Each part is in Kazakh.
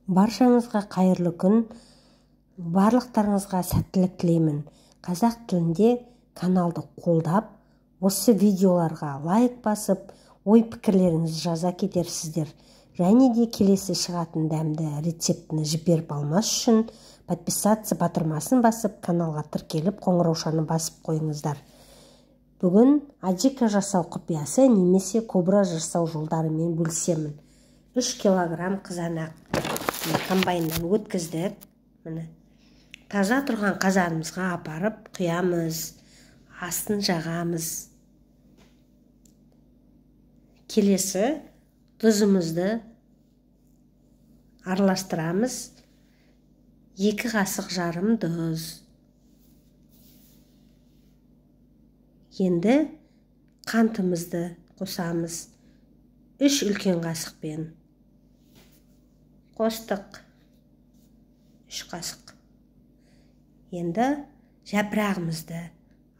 Баршаңызға қайырлы күн, барлықтарыңызға сәттілік тілеймін. Қазақ тілінде каналды қолдап, осы видеоларға лайк басып, ой-пікірлеріңізді жаза кетерсіздер. Және де келесі шығатын дәмді рецептіні жіберіп алмас үшін подписаться батырмасын басып, каналға тіркеліп, қоңыраушаны басып қойыңыздар. Бүгін аджика жасау құпиясы немесе кобра жасау жолдарымен бөлісемін. 3 килограмм қызанақ комбайннан өткіздік. Таза тұрған қазанымызға апарып құямыз, астын жағамыз. Келесі тұзымызды араластырамыз. 2 қасық жарым тұз. Енді қантымызды қосамыз. 3 үлкен қасықпен қостық. 3 қасық. Енді жапырағымызды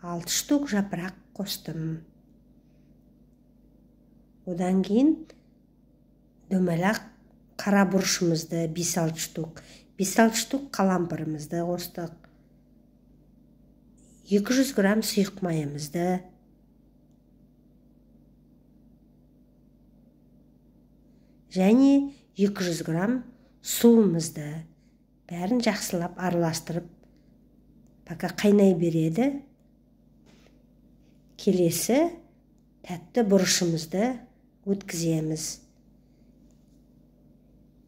6 штук жапырақ қостым. Одан кейін дөмелақ қара бұрышымызды 5-6 штук. 5-6 штук қалампырымызды қостық. 200 грамм сұйық майымызды. Және 200 грамм суымызды. Бәрін жақсылап араластырып, пока қайнай береді. Келесі тәтті бұрышымызды өткіземіз.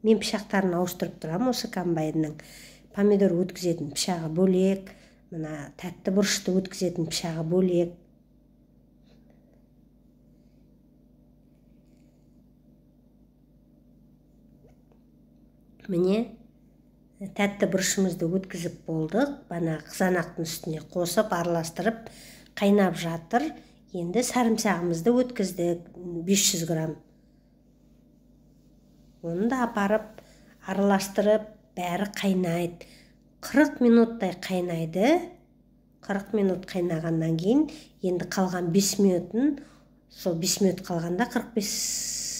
Мен пышақтарын ауыстырып тұрам, осы комбайнның. Помидор өткізетін пышағы бөлек, мына тәтті бұрышты өткізетін пышағы бөлек. Міне тәтті бұрышымызды өткізіп болдық. Бана қызанақтың үстіне қосып, араластырып, қайнап жатыр. Енді сарымсағымызды өткіздік 500 грамм. Оны да апарып, араластырып, бәрі қайнайды. 40 минуттай қайнайды. 40 минут қайнағаннан кейін, енді қалған 5 минутын, сол 5 минут қалғанда 45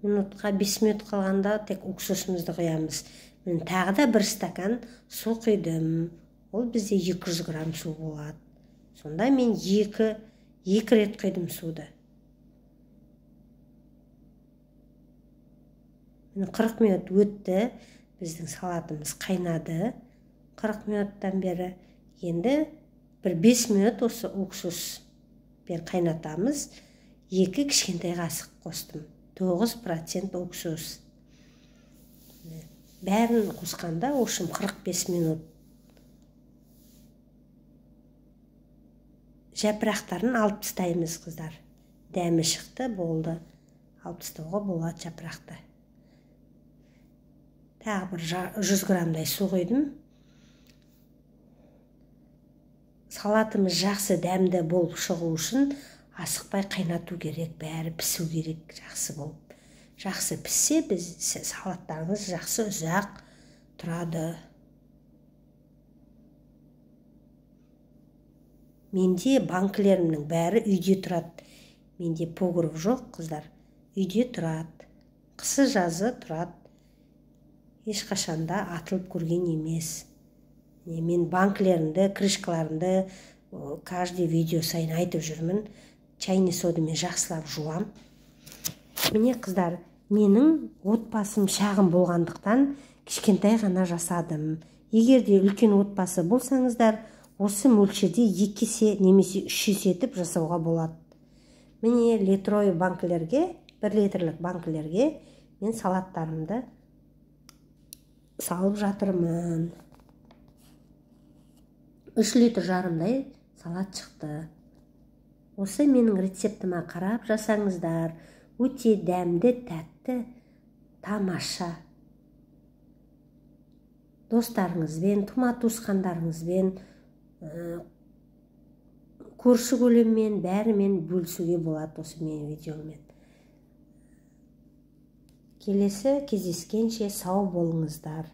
минутқа 5 минут қалғанда тек уксусымызды құямыз. Мен тағы да 1 стакан су құйдым. Ол бізде 200 грамм су болады. Сонда мен 2 рет құйдым суды. 40 минут өтті. Біздің салатымыз қайнады. 40 минуттан бері. Енді 5 минут осы уксуспен қайнатамыз. 2 кішкентай қасық қостым. 9% уксус. Бәрін қосқанда ошым 45 минут. Жапырақтарын алып тастаймыз, қыздар. Дәмі шықты, болды. Алып тастауға болады жапырақты. Тағы бір 100 граммдай су құйдым. Салатымыз жақсы дәмді болып шығу үшін асықпай қайнату керек, бәрі пісу керек, жақсы болып. Жақсы піссе, салаттарыңыз жақсы ұзақ тұрады. Менде банкілерімнің бәрі үйде тұрады. Менде погреб жоқ, қыздар. Үйде тұрады. Қысы жазы тұрады. Ешқашанда атылып көрген емес. Мен банкілерімді, крышкаларымды каждый видео сайын айтып жүрмін. Чайный содамен жақсылап жуам. Міне, қыздар, менің отбасым шағын болғандықтан кішкентай ғана жасадым. Егер де үлкен отбасы болсаңыздар, осы мөлшерде 2 есе немесе 3 есе етіп жасауға болады. Міне литрой банкілерге, 1 литрлік банкілерге мен салаттарымды салып жатырмын. 3 литр жарымдай салат шықты. Осы менің рецептіма қарап жасаңыздар. Өте дәмді, тәтті, тамаша. Достарыңызбен, тума-туысқандарыңызбен, көрші көлеммен, бәрімен бөлісуге болады осы менің видеомен. Келесі кездескенше сау болыңыздар.